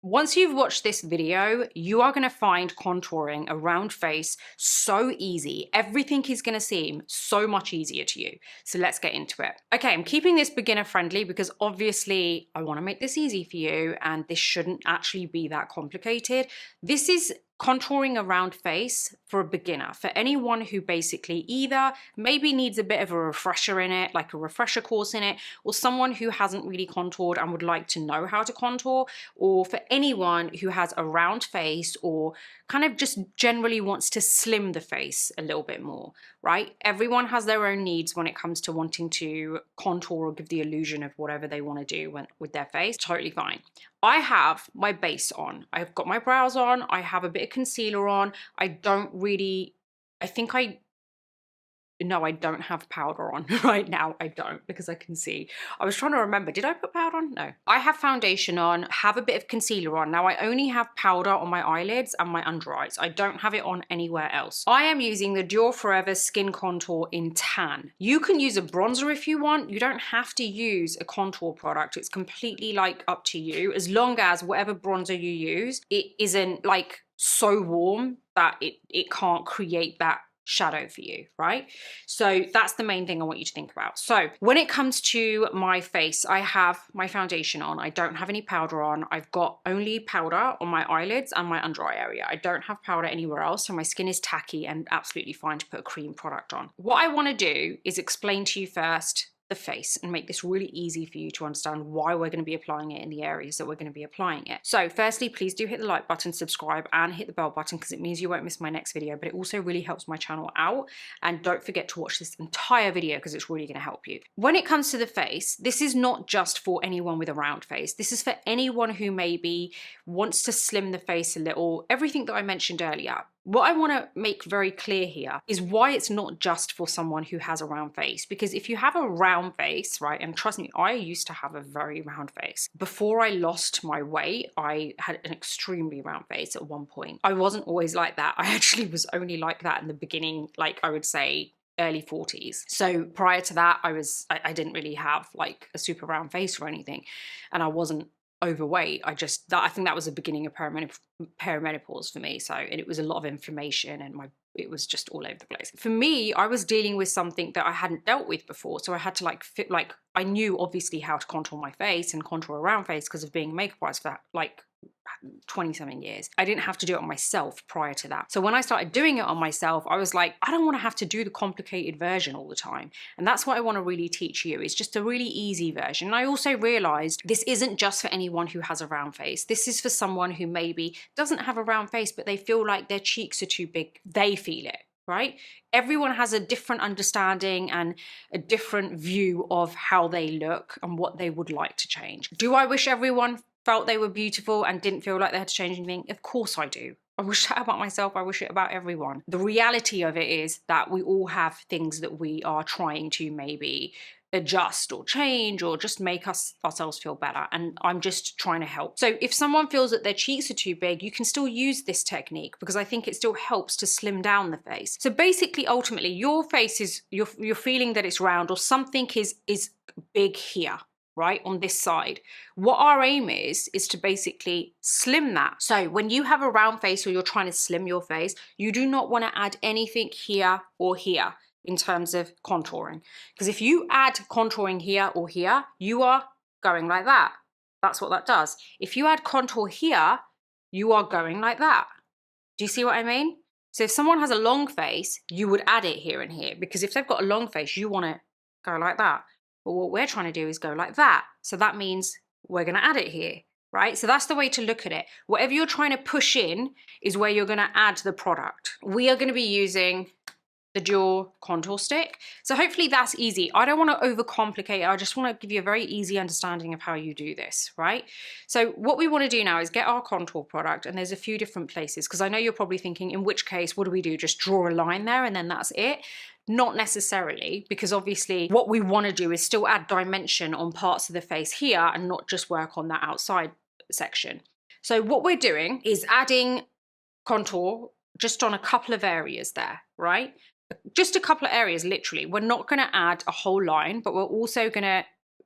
Once you've watched this video, you are going to find contouring a round face so easy. Everything is going to seem so much easier to you. So let's get into it. Okay, I'm keeping this beginner friendly because obviously I want to make this easy for you and this shouldn't actually be that complicated. This is contouring a round face for a beginner, for anyone who basically either maybe needs a bit of a refresher in it, like a refresher course in it, or someone who hasn't really contoured and would like to know how to contour, or for anyone who has a round face or kind of just generally wants to slim the face a little bit more, right? Everyone has their own needs when it comes to wanting to contour or give the illusion of whatever they want to do with their face. Totally fine. I have my base on. I've got my brows on. I have a bit of concealer on. I don't have powder on right now. I don't, because I can see. I was trying to remember, did I put powder on? No. I have foundation on, have a bit of concealer on. Now I only have powder on my eyelids and my under eyes. I don't have it on anywhere else. I am using the Dior Forever Skin Contour in Tan. You can use a bronzer if you want. You don't have to use a contour product. It's completely like up to you, as long as whatever bronzer you use, it isn't like so warm that it can't create that shadow for you, right? So that's the main thing I want you to think about. So when it comes to my face, I have my foundation on. I don't have any powder on. I've got only powder on my eyelids and my under eye area. I don't have powder anywhere else, so my skin is tacky and absolutely fine to put a cream product on. What I want to do is explain to you first the face and make this really easy for you to understand why we're going to be applying it in the areas that we're going to be applying it. So firstly, please do hit the like button, subscribe, and hit the bell button because it means you won't miss my next video, but it also really helps my channel out. And don't forget to watch this entire video because it's really going to help you. When it comes to the face, this is not just for anyone with a round face. This is for anyone who maybe wants to slim the face a little. Everything that I mentioned earlier. What I want to make very clear here is why it's not just for someone who has a round face. Because if you have a round face, right, and trust me, I used to have a very round face. Before I lost my weight, I had an extremely round face at one point. I wasn't always like that. I actually was only like that in the beginning, like I would say early 40s. So prior to that, I didn't really have like a super round face or anything. And I wasn't overweight. I think that was the beginning of perimenopause for me. So, and it was a lot of inflammation and it was just all over the place. For me, I was dealing with something that I hadn't dealt with before. So I had to I knew obviously how to contour my face and contour a round face because of being a makeup artist for like 20-something years. I didn't have to do it on myself prior to that. So when I started doing it on myself, I was like, I don't want to have to do the complicated version all the time. And that's what I want to really teach you. It's just a really easy version. And I also realized this isn't just for anyone who has a round face. This is for someone who maybe doesn't have a round face, but they feel like their cheeks are too big. They feel it, right? Everyone has a different understanding and a different view of how they look and what they would like to change. Do I wish everyone felt they were beautiful and didn't feel like they had to change anything? Of course I do. I wish that about myself. I wish it about everyone. The reality of it is that we all have things that we are trying to maybe adjust or change or just make ourselves feel better. And I'm just trying to help. So if someone feels that their cheeks are too big, you can still use this technique because I think it still helps to slim down the face. So basically, ultimately, your face is, you're feeling that it's round or something is big here, right, on this side. What our aim is to basically slim that. So when you have a round face or you're trying to slim your face, you do not want to add anything here or here in terms of contouring. Because if you add contouring here or here, you are going like that. That's what that does. If you add contour here, you are going like that. Do you see what I mean? So if someone has a long face, you would add it here and here, because if they've got a long face, you want to go like that. But what we're trying to do is go like that. So that means we're going to add it here, right? So that's the way to look at it. Whatever you're trying to push in is where you're going to add the product. We are going to be using the Dior contour stick. So hopefully that's easy. I don't want to overcomplicate it. I just want to give you a very easy understanding of how you do this, right? So what we want to do now is get our contour product, and there's a few different places, because I know you're probably thinking, in which case, what do we do? Just draw a line there and then that's it? Not necessarily, because obviously what we want to do is still add dimension on parts of the face here and not just work on that outside section. So what we're doing is adding contour just on a couple of areas there, right? Just a couple of areas, literally. We're not going to add a whole line, but we're also going to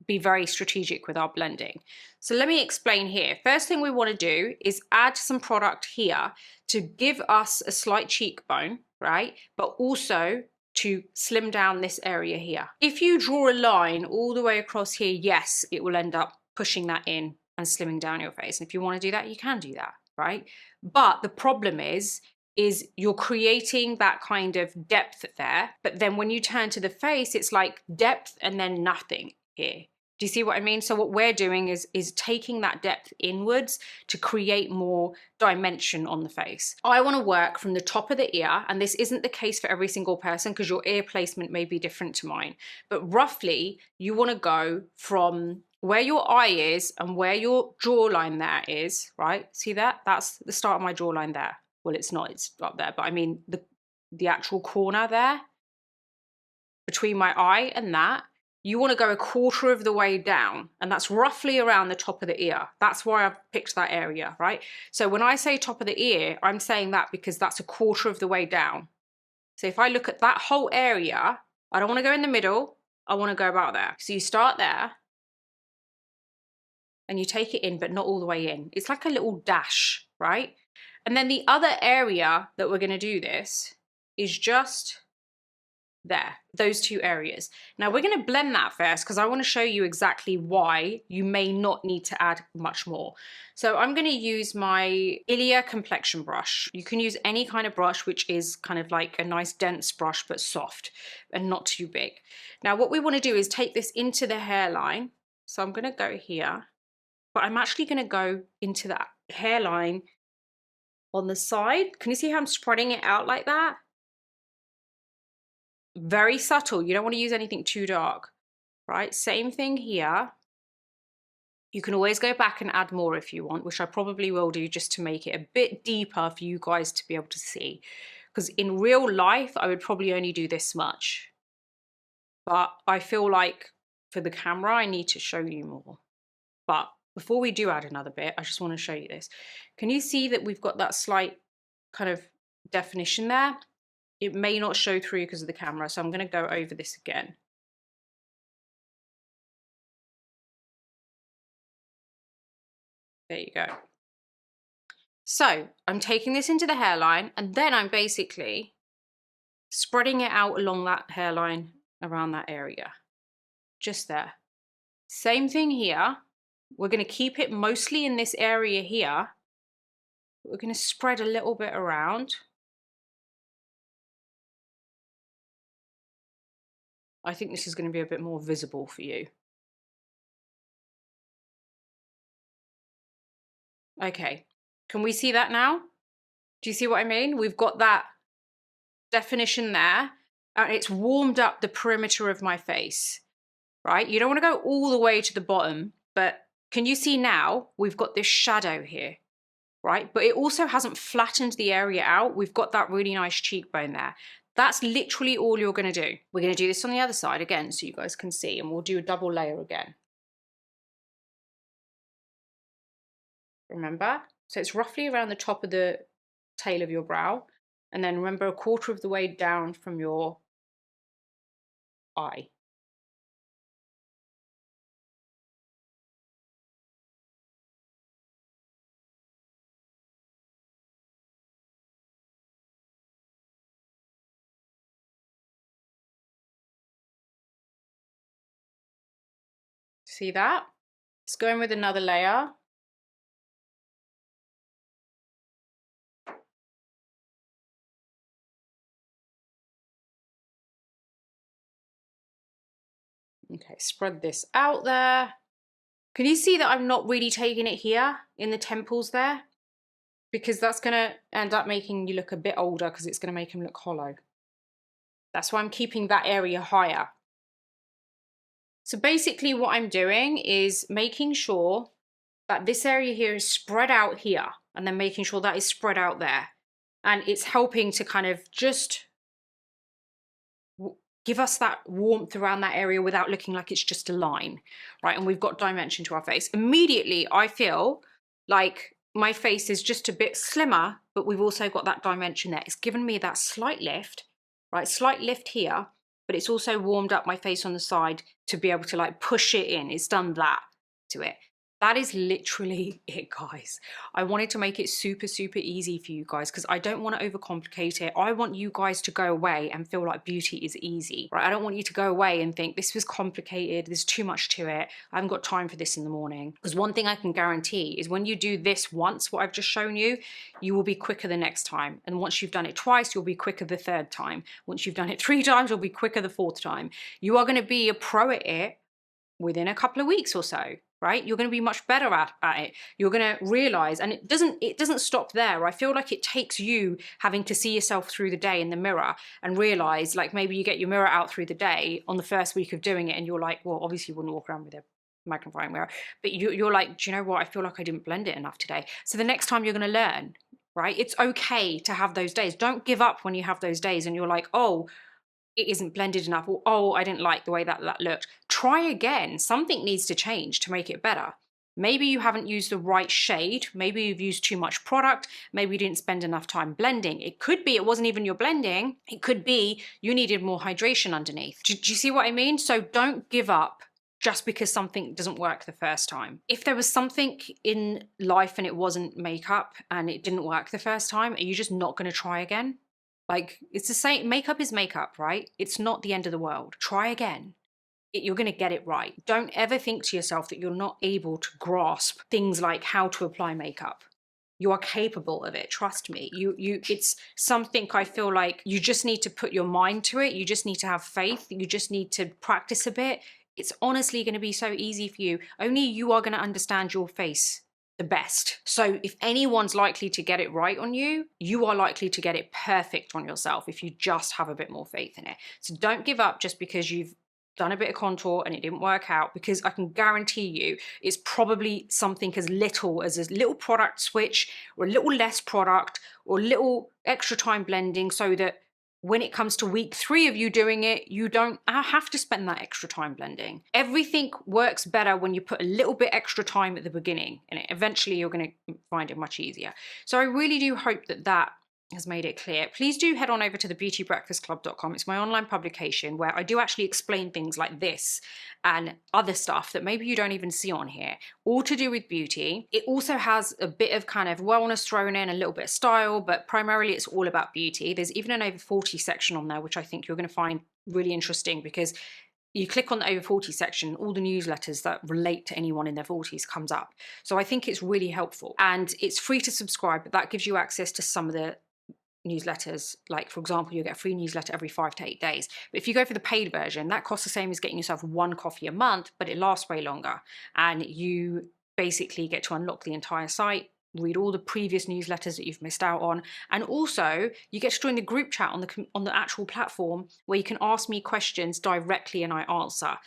be very strategic with our blending. So let me explain here. First thing we want to do is add some product here to give us a slight cheekbone, right? But also to slim down this area here. If you draw a line all the way across here, yes, it will end up pushing that in and slimming down your face. And if you want to do that, you can do that, right? But the problem is you're creating that kind of depth there, but then when you turn to the face, it's like depth and then nothing here. Do you see what I mean? So what we're doing is taking that depth inwards to create more dimension on the face. I want to work from the top of the ear, and this isn't the case for every single person because your ear placement may be different to mine, but roughly you want to go from where your eye is and where your jawline there is, right? See that? That's the start of my jawline there. Well, it's not, it's up there, but I mean the actual corner there between my eye and that, you want to go a quarter of the way down, and that's roughly around the top of the ear. That's why I've picked that area, right? So when I say top of the ear, I'm saying that because that's a quarter of the way down. So if I look at that whole area, I don't want to go in the middle, I want to go about there. So you start there, and you take it in, but not all the way in. It's like a little dash, right? And then the other area that we're going to do this is just there, those two areas. Now we're going to blend that first because I want to show you exactly why you may not need to add much more. So I'm going to use my Ilia complexion brush. You can use any kind of brush which is kind of like a nice dense brush but soft and not too big. Now what we want to do is take this into the hairline. So I'm going to go here, but I'm actually going to go into that hairline on the side. Can you see how I'm spreading it out like that? Very subtle. You don't want to use anything too dark, right? Same thing here. You can always go back and add more if you want, which I probably will do just to make it a bit deeper for you guys to be able to see. Because in real life, I would probably only do this much. But I feel like for the camera, I need to show you more. But before we do add another bit, I just want to show you this. Can you see that we've got that slight kind of definition there? It may not show through because of the camera, so I'm going to go over this again. There you go. So I'm taking this into the hairline, and then I'm basically spreading it out along that hairline around that area. Just there. Same thing here. We're going to keep it mostly in this area here. We're going to spread a little bit around. I think this is going to be a bit more visible for you. Okay, can we see that now? Do you see what I mean? We've got that definition there, and it's warmed up the perimeter of my face, right? You don't want to go all the way to the bottom, but can you see now we've got this shadow here, right? But it also hasn't flattened the area out. We've got that really nice cheekbone there. That's literally all you're going to do. We're going to do this on the other side again so you guys can see, and we'll do a double layer again. Remember? So it's roughly around the top of the tail of your brow. And then remember, a quarter of the way down from your eye. See that? Let's go in with another layer. Okay, spread this out there. Can you see that I'm not really taking it here in the temples there? Because that's going to end up making you look a bit older because it's going to make him look hollow. That's why I'm keeping that area higher. So basically what I'm doing is making sure that this area here is spread out here, and then making sure that is spread out there. And it's helping to kind of just give us that warmth around that area without looking like it's just a line, right? And we've got dimension to our face. Immediately, I feel like my face is just a bit slimmer, but we've also got that dimension there. It's given me that slight lift, right? Slight lift here. but it's also warmed up my face on the side to be able to like push it in. It's done that to it. That is literally it, guys. I wanted to make it super, super easy for you guys because I don't want to overcomplicate it. I want you guys to go away and feel like beauty is easy, right? I don't want you to go away and think this was complicated, there's too much to it, I haven't got time for this in the morning. Because one thing I can guarantee is when you do this once, what I've just shown you, you will be quicker the next time. And once you've done it twice, you'll be quicker the third time. Once you've done it 3 times, you'll be quicker the 4th time. You are going to be a pro at it within a couple of weeks or so. Right? You're going to be much better at it. You're going to realize, and it doesn't stop there. I feel like it takes you having to see yourself through the day in the mirror and realize, like maybe you get your mirror out through the day on the first week of doing it and you're like, well, obviously you wouldn't walk around with a magnifying mirror, but you're like, do you know what? I feel like I didn't blend it enough today. So the next time you're going to learn, right? It's okay to have those days. Don't give up when you have those days and you're like, oh, it isn't blended enough, or oh, I didn't like the way that looked. Try again. Something needs to change to make it better. Maybe you haven't used the right shade. Maybe you've used too much product. Maybe you didn't spend enough time blending. It could be it wasn't even your blending. It could be you needed more hydration underneath. Do you see what I mean? So don't give up just because something doesn't work the first time. If there was something in life and it wasn't makeup and it didn't work the first time, are you just not going to try again? Like, it's the same. Makeup is makeup, right? It's not the end of the world. Try again. You're going to get it right. Don't ever think to yourself that you're not able to grasp things like how to apply makeup. You are capable of it. Trust me. It's something I feel like you just need to put your mind to it. You just need to have faith. You just need to practice a bit. It's honestly going to be so easy for you. Only you are going to understand your face the best. So if anyone's likely to get it right on you, you are likely to get it perfect on yourself if you just have a bit more faith in it. So don't give up just because you've done a bit of contour and it didn't work out, because I can guarantee you it's probably something as little as a little product switch or a little less product or a little extra time blending so that when it comes to week 3 of you doing it, you don't have to spend that extra time blending. Everything works better when you put a little bit extra time at the beginning, and eventually you're going to find it much easier. So I really do hope that that has made it clear. Please do head on over to thebeautybreakfastclub.com. It's my online publication where I do actually explain things like this and other stuff that maybe you don't even see on here, all to do with beauty. It also has a bit of kind of wellness thrown in, a little bit of style, but primarily it's all about beauty. There's even an over 40 section on there, which I think you're going to find really interesting, because you click on the over 40 section, all the newsletters that relate to anyone in their 40s comes up. So I think it's really helpful, and it's free to subscribe, but that gives you access to some of the newsletters. Like, for example, you get a free newsletter every 5 to 8 days. But if you go for the paid version, that costs the same as getting yourself 1 coffee a month, but it lasts way longer. And you basically get to unlock the entire site, read all the previous newsletters that you've missed out on, and also you get to join the group chat on the actual platform where you can ask me questions directly and I answer.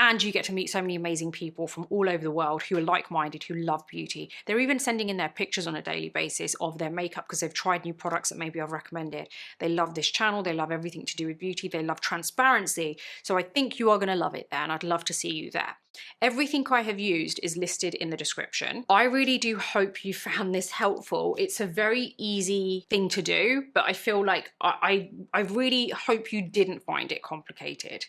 And you get to meet so many amazing people from all over the world who are like-minded, who love beauty. They're even sending in their pictures on a daily basis of their makeup because they've tried new products that maybe I've recommended. They love this channel. They love everything to do with beauty. They love transparency. So I think you are going to love it there, and I'd love to see you there. Everything I have used is listed in the description. I really do hope you found this helpful. It's a very easy thing to do, but I feel like I really hope you didn't find it complicated.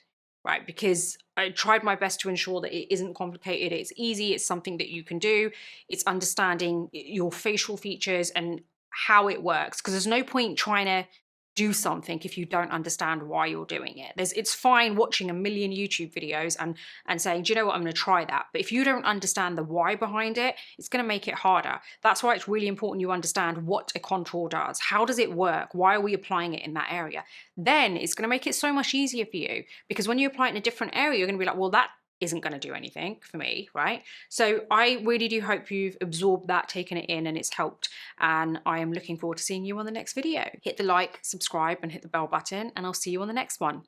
Right, because I tried my best to ensure that it isn't complicated, it's easy, it's something that you can do, it's understanding your facial features and how it works, because there's no point trying to do something if you don't understand why you're doing it. It's fine watching a million YouTube videos and saying, do you know what, I'm going to try that. But if you don't understand the why behind it, it's going to make it harder. That's why it's really important you understand what a contour does. How does it work? Why are we applying it in that area? Then it's going to make it so much easier for you, because when you apply it in a different area, you're going to be like, well, that isn't going to do anything for me, right? So I really do hope you've absorbed that, taken it in, and it's helped. And I am looking forward to seeing you on the next video. Hit the like, subscribe, and hit the bell button, and I'll see you on the next one.